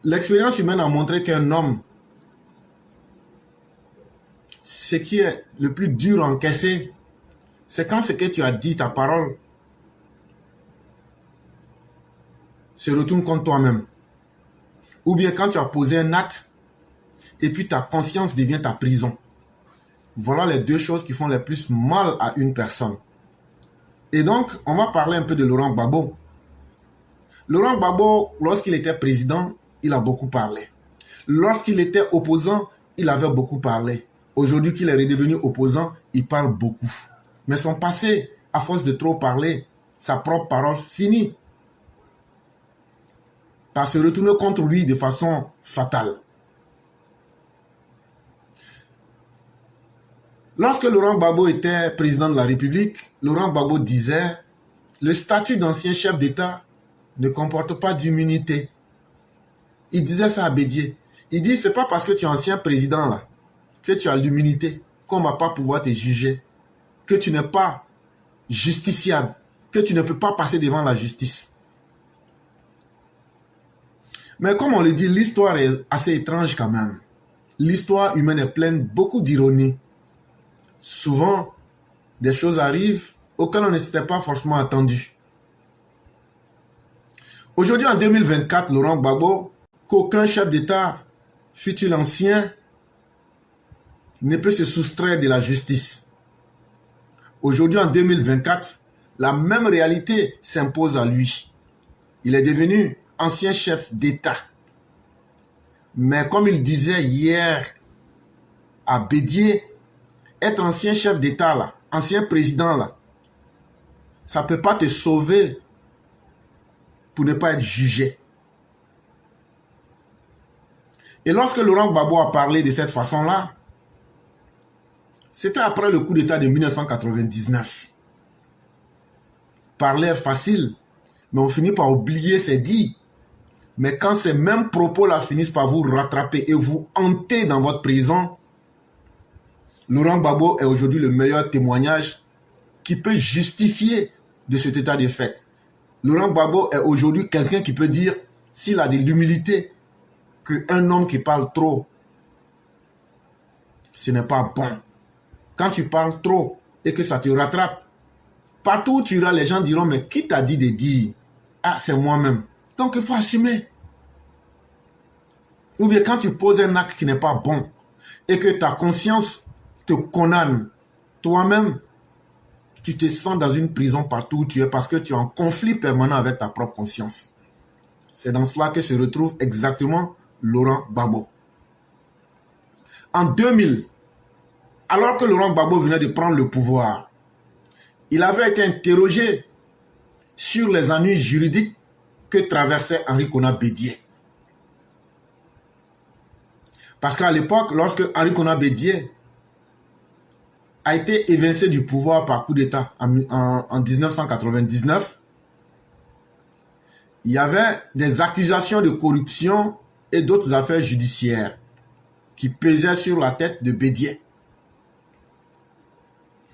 l'expérience humaine a montré qu'un homme, ce qui est le plus dur à encaisser, c'est quand ce que tu as dit, ta parole, se retourne contre toi-même. Ou bien quand tu as posé un acte, et puis ta conscience devient ta prison. Voilà les deux choses qui font le plus mal à une personne. Et donc, on va parler un peu de Laurent Gbagbo. Laurent Gbagbo, lorsqu'il était président, il a beaucoup parlé. Lorsqu'il était opposant, il avait beaucoup parlé. Aujourd'hui qu'il est redevenu opposant, il parle beaucoup. Mais son passé, à force de trop parler, sa propre parole finit par se retourner contre lui de façon fatale. Lorsque Laurent Gbagbo était président de la République, Laurent Gbagbo disait « Le statut d'ancien chef d'État ne comporte pas d'immunité. » Il disait ça à Bédié. Il dit « C'est pas parce que tu es ancien président là que tu as l'immunité, qu'on ne va pas pouvoir te juger, que tu n'es pas justiciable, que tu ne peux pas passer devant la justice. » Mais comme on le dit, l'histoire est assez étrange quand même. L'histoire humaine est pleine beaucoup d'ironie. Souvent, des choses arrivent auxquelles on ne s'était pas forcément attendu. Aujourd'hui, en 2024, Laurent Gbagbo, qu'aucun chef d'État, fût-il ancien, ne peut se soustraire de la justice. Aujourd'hui, en 2024, la même réalité s'impose à lui. Il est devenu ancien chef d'État. Mais comme il disait hier à Bédié, être ancien chef d'État, là, ancien président, là, ça ne peut pas te sauver pour ne pas être jugé. Et lorsque Laurent Gbagbo a parlé de cette façon-là, c'était après le coup d'État de 1999. Parler est facile, mais on finit par oublier ses dits. Mais quand ces mêmes propos-là finissent par vous rattraper et vous hanter dans votre prison, Laurent Gbagbo est aujourd'hui le meilleur témoignage qui peut justifier de cet état de fait. Laurent Gbagbo est aujourd'hui quelqu'un qui peut dire, s'il a de l'humilité, qu'un homme qui parle trop, ce n'est pas bon. Quand tu parles trop et que ça te rattrape, partout où tu iras, les gens diront, mais qui t'a dit de dire? Ah, c'est moi-même. Donc il faut assumer. Ou bien quand tu poses un acte qui n'est pas bon et que ta conscience te condamne, toi-même, tu te sens dans une prison partout où tu es parce que tu es en conflit permanent avec ta propre conscience. C'est dans cela que se retrouve exactement Laurent Gbagbo. En 2000, alors que Laurent Gbagbo venait de prendre le pouvoir, il avait été interrogé sur les ennuis juridiques que traversait Henri Konan Bédié. Parce qu'à l'époque, lorsque Henri Konan Bédié a été évincé du pouvoir par coup d'État en 1999, il y avait des accusations de corruption et d'autres affaires judiciaires qui pesaient sur la tête de Bédié.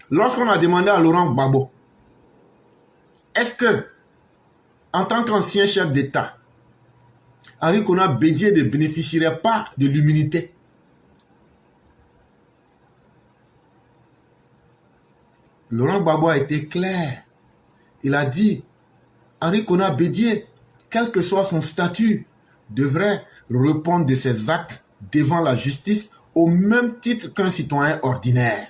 Lorsqu'on a demandé à Laurent Gbagbo, est-ce que, en tant qu'ancien chef d'État, Henri Konan Bédié ne bénéficierait pas de l'immunité? Laurent Gbagbo a été clair. Il a dit, Henri Konan Bédié, quel que soit son statut, devrait répondre de ses actes devant la justice au même titre qu'un citoyen ordinaire.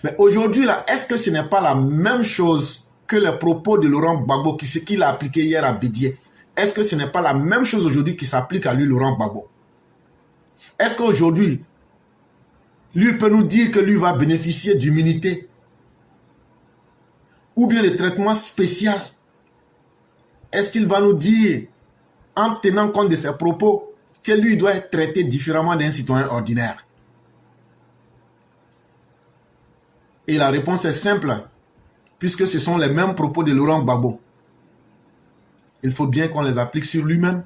Mais aujourd'hui, là, est-ce que ce n'est pas la même chose que les propos de Laurent Gbagbo, ce qu'il a appliqué hier à Bédié? Est-ce que ce n'est pas la même chose aujourd'hui qui s'applique à lui, Laurent Gbagbo? Est-ce qu'aujourd'hui, lui peut nous dire que lui va bénéficier d'immunité ou bien de traitement spécial? Est-ce qu'il va nous dire, en tenant compte de ses propos, que lui doit être traité différemment d'un citoyen ordinaire? Et la réponse est simple, puisque ce sont les mêmes propos de Laurent Gbagbo. Il faut bien qu'on les applique sur lui-même.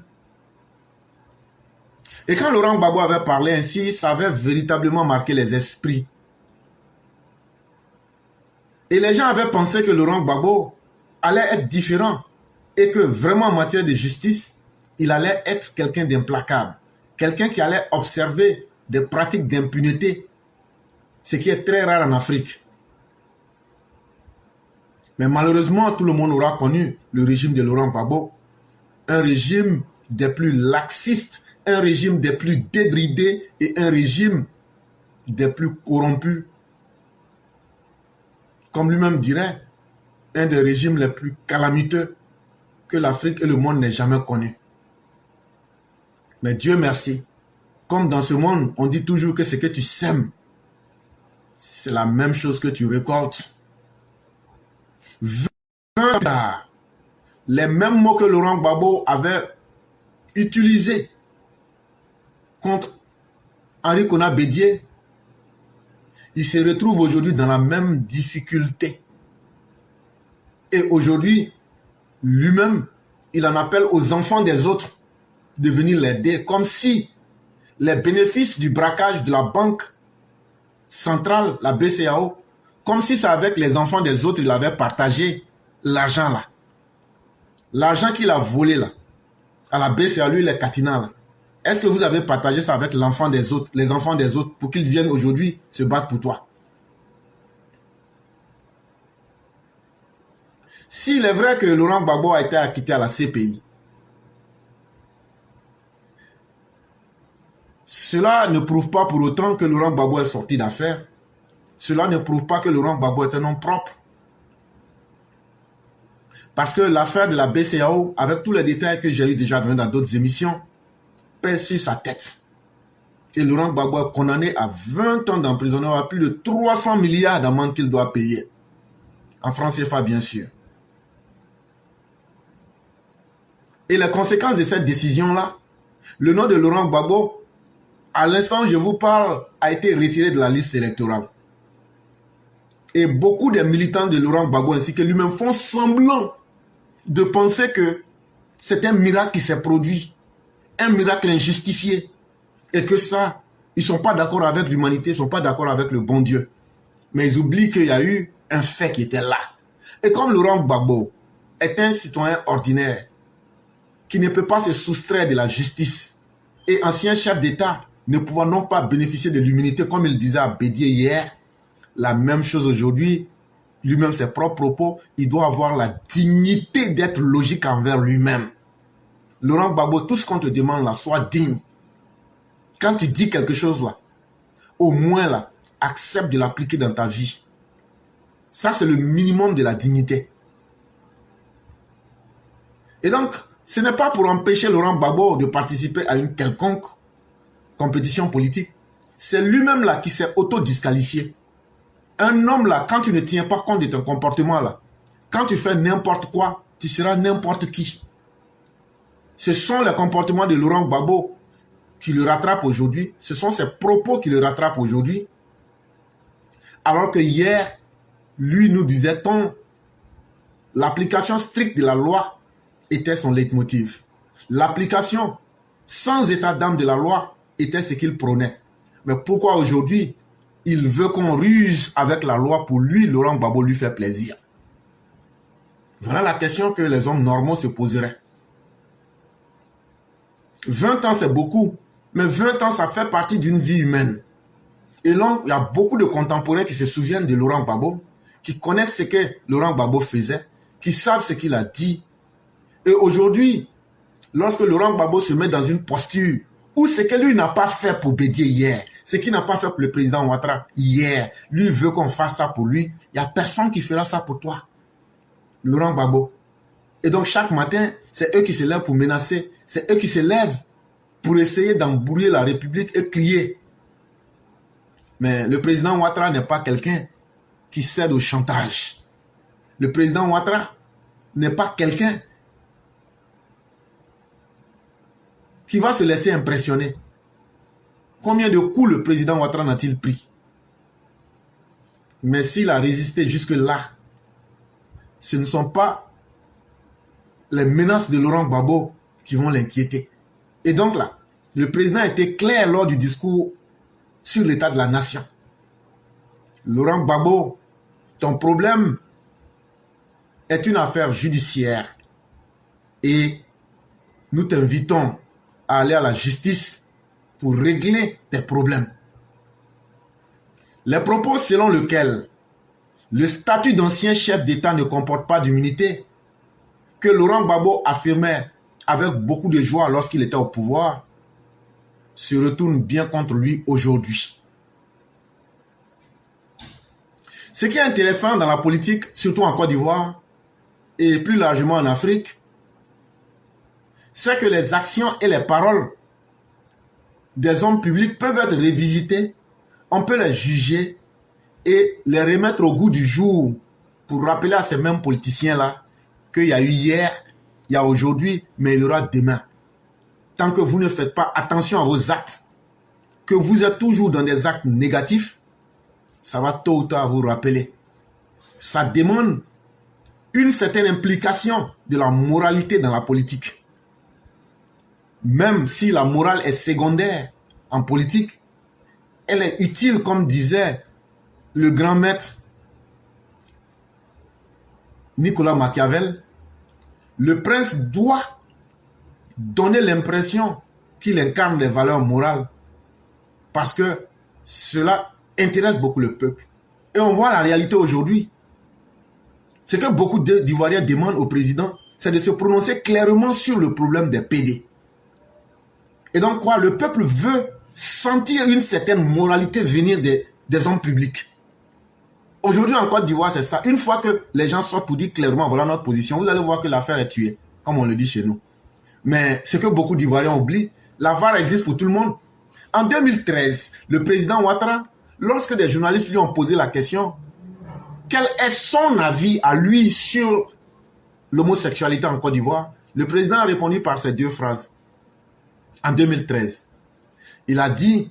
Et quand Laurent Gbagbo avait parlé ainsi, ça avait véritablement marqué les esprits. Et les gens avaient pensé que Laurent Gbagbo allait être différent et que vraiment en matière de justice, il allait être quelqu'un d'implacable, quelqu'un qui allait observer des pratiques d'impunité, ce qui est très rare en Afrique. Mais malheureusement, tout le monde aura connu le régime de Laurent Gbagbo, un régime des plus laxistes, un régime des plus débridés et un régime des plus corrompus. Comme lui-même dirait, un des régimes les plus calamiteux que l'Afrique et le monde n'aient jamais connu. Mais Dieu merci, comme dans ce monde, on dit toujours que ce que tu sèmes, c'est la même chose que tu récoltes. 20 ans plus tard, les mêmes mots que Laurent Gbagbo avait utilisés contre Henri Konan Bédié, il se retrouve aujourd'hui dans la même difficulté. Et aujourd'hui, lui-même, il en appelle aux enfants des autres de venir l'aider, comme si les bénéfices du braquage de la banque centrale, la BCAO, comme si c'est avec les enfants des autres, il avait partagé l'argent là. L'argent qu'il a volé là, à la BCAO, lui, les Katina là. Est-ce que vous avez partagé ça avec l'enfant des autres, les enfants des autres, pour qu'ils viennent aujourd'hui se battre pour toi? S'il est vrai que Laurent Gbagbo a été acquitté à la CPI, cela ne prouve pas pour autant que Laurent Gbagbo est sorti d'affaires. Cela ne prouve pas que Laurent Gbagbo est un homme propre. Parce que l'affaire de la BCAO, avec tous les détails que j'ai eu déjà dans d'autres émissions, pèse sur sa tête. Et Laurent Gbagbo est condamné à 20 ans d'emprisonnement, à plus de 300 milliards d'amendes qu'il doit payer. En francs CFA, bien sûr. Et les conséquences de cette décision-là, le nom de Laurent Gbagbo, à l'instant où je vous parle, a été retiré de la liste électorale. Et beaucoup des militants de Laurent Gbagbo ainsi que lui-même font semblant de penser que c'est un miracle qui s'est produit, un miracle injustifié, et que ça, ils ne sont pas d'accord avec l'humanité, ils ne sont pas d'accord avec le bon Dieu. Mais ils oublient qu'il y a eu un fait qui était là. Et comme Laurent Gbagbo est un citoyen ordinaire, qui ne peut pas se soustraire de la justice, et ancien chef d'État, ne pouvant non pas bénéficier de l'immunité, comme il disait à Bédié hier, la même chose aujourd'hui, lui-même ses propres propos, il doit avoir la dignité d'être logique envers lui-même. Laurent Gbagbo, tout ce qu'on te demande là, sois digne. Quand tu dis quelque chose là, au moins là, accepte de l'appliquer dans ta vie. Ça, c'est le minimum de la dignité. Et donc, ce n'est pas pour empêcher Laurent Gbagbo de participer à une quelconque compétition politique. C'est lui-même là qui s'est auto-disqualifié. Un homme là, quand tu ne tiens pas compte de ton comportement là, quand tu fais n'importe quoi, tu seras n'importe qui. Ce sont les comportements de Laurent Gbagbo qui le rattrapent aujourd'hui. Ce sont ses propos qui le rattrapent aujourd'hui. Alors que hier, lui nous disait-on, l'application stricte de la loi était son leitmotiv. L'application sans état d'âme de la loi était ce qu'il prônait. Mais pourquoi aujourd'hui, il veut qu'on ruse avec la loi pour lui, Laurent Gbagbo, lui faire plaisir? Voilà la question que les hommes normaux se poseraient. 20 ans, c'est beaucoup. Mais 20 ans, ça fait partie d'une vie humaine. Et là, il y a beaucoup de contemporains qui se souviennent de Laurent Gbagbo, qui connaissent ce que Laurent Gbagbo faisait, qui savent ce qu'il a dit. Et aujourd'hui, lorsque Laurent Gbagbo se met dans une posture où ce que lui n'a pas fait pour Bédié hier, ce qu'il n'a pas fait pour le président Ouattara hier, lui veut qu'on fasse ça pour lui, il n'y a personne qui fera ça pour toi. Laurent Gbagbo. Et donc chaque matin, c'est eux qui se lèvent pour menacer, c'est eux qui se lèvent pour essayer d'embrouiller la République et crier. Mais le président Ouattara n'est pas quelqu'un qui cède au chantage. Le président Ouattara n'est pas quelqu'un qui va se laisser impressionner. Combien de coups le président Ouattara n'a-t-il pris? Mais s'il a résisté jusque-là, ce ne sont pas les menaces de Laurent Gbagbo qui vont l'inquiéter. Et donc là, le président a été clair lors du discours sur l'état de la nation. Laurent Gbagbo, ton problème est une affaire judiciaire et nous t'invitons à aller à la justice pour régler tes problèmes. Les propos selon lesquels le statut d'ancien chef d'État ne comporte pas d'immunité, que Laurent Gbagbo affirmait avec beaucoup de joie lorsqu'il était au pouvoir, se retournent bien contre lui aujourd'hui. Ce qui est intéressant dans la politique, surtout en Côte d'Ivoire, et plus largement en Afrique, c'est que les actions et les paroles des hommes publics peuvent être révisitées, on peut les juger et les remettre au goût du jour pour rappeler à ces mêmes politiciens-là qu'il y a eu hier, il y a aujourd'hui, mais il y aura demain. Tant que vous ne faites pas attention à vos actes, que vous êtes toujours dans des actes négatifs, ça va tôt ou tard vous rappeler. Ça demande une certaine implication de la moralité dans la politique. Même si la morale est secondaire en politique, elle est utile, comme disait le grand maître Nicolas Machiavel. Le prince doit donner l'impression qu'il incarne les valeurs morales parce que cela intéresse beaucoup le peuple. Et on voit la réalité aujourd'hui. Ce que beaucoup d'Ivoiriens demandent au président, c'est de se prononcer clairement sur le problème des PD. Et donc quoi, le peuple veut sentir une certaine moralité venir des hommes publics. Aujourd'hui en Côte d'Ivoire, c'est ça. Une fois que les gens sortent pour dire clairement, voilà notre position, vous allez voir que l'affaire est tuée, comme on le dit chez nous. Mais ce que beaucoup d'Ivoiriens oublient, la VAR existe pour tout le monde. En 2013, le président Ouattara, lorsque des journalistes lui ont posé la question, quel est son avis à lui sur l'homosexualité en Côte d'Ivoire, le président a répondu par ces deux phrases. En 2013, il a dit,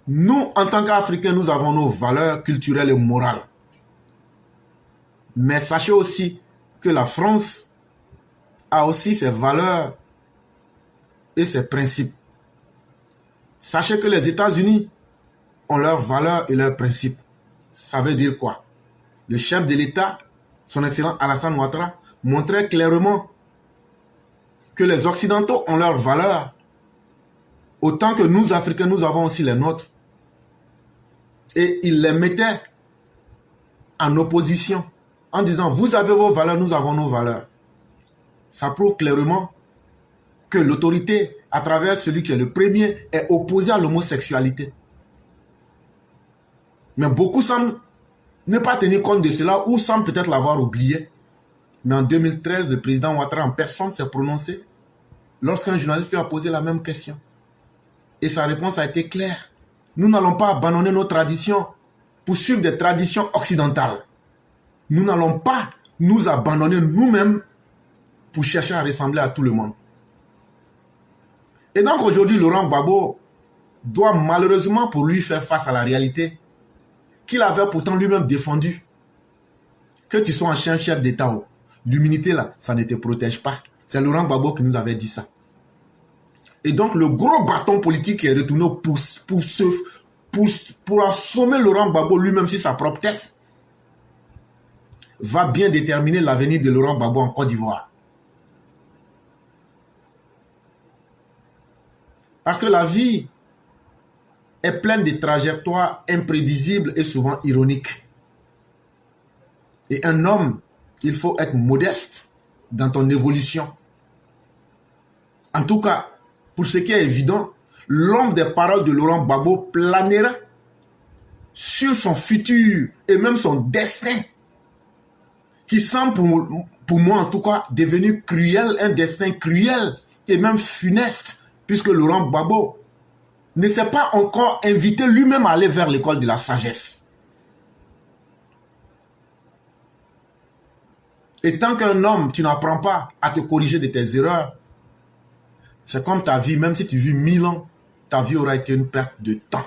nous, en tant qu'Africains, nous avons nos valeurs culturelles et morales. Mais sachez aussi que la France a aussi ses valeurs et ses principes. Sachez que les États-Unis ont leurs valeurs et leurs principes. Ça veut dire quoi? Le chef de l'État, son excellent Alassane Ouattara, montrait clairement que les Occidentaux ont leurs valeurs, autant que nous, Africains, nous avons aussi les nôtres. Et il les mettait en opposition, en disant, vous avez vos valeurs, nous avons nos valeurs. Ça prouve clairement que l'autorité, à travers celui qui est le premier, est opposée à l'homosexualité. Mais beaucoup semblent ne pas tenir compte de cela ou semblent peut-être l'avoir oublié. Mais en 2013, le président Ouattara en personne s'est prononcé lorsqu'un journaliste lui a posé la même question. Et sa réponse a été claire. Nous n'allons pas abandonner nos traditions pour suivre des traditions occidentales. Nous n'allons pas nous abandonner nous-mêmes pour chercher à ressembler à tout le monde. Et donc aujourd'hui, Laurent Gbagbo doit malheureusement pour lui faire face à la réalité qu'il avait pourtant lui-même défendu. Que tu sois un chef d'État, l'immunité là, ça ne te protège pas. C'est Laurent Gbagbo qui nous avait dit ça. Et donc le gros bâton politique qui est retourné pour assommer Laurent Gbagbo lui-même sur sa propre tête va bien déterminer l'avenir de Laurent Gbagbo en Côte d'Ivoire. Parce que la vie est pleine de trajectoires imprévisibles et souvent ironiques. Et un homme, il faut être modeste dans ton évolution. En tout cas, pour ce qui est évident, l'homme des paroles de Laurent Gbagbo planera sur son futur et même son destin, qui semble pour moi en tout cas devenu cruel, un destin cruel et même funeste, puisque Laurent Gbagbo ne s'est pas encore invité lui-même à aller vers l'école de la sagesse. Et tant qu'un homme, tu n'apprends pas à te corriger de tes erreurs, c'est comme ta vie, même si tu vis 1000 ans, ta vie aura été une perte de temps.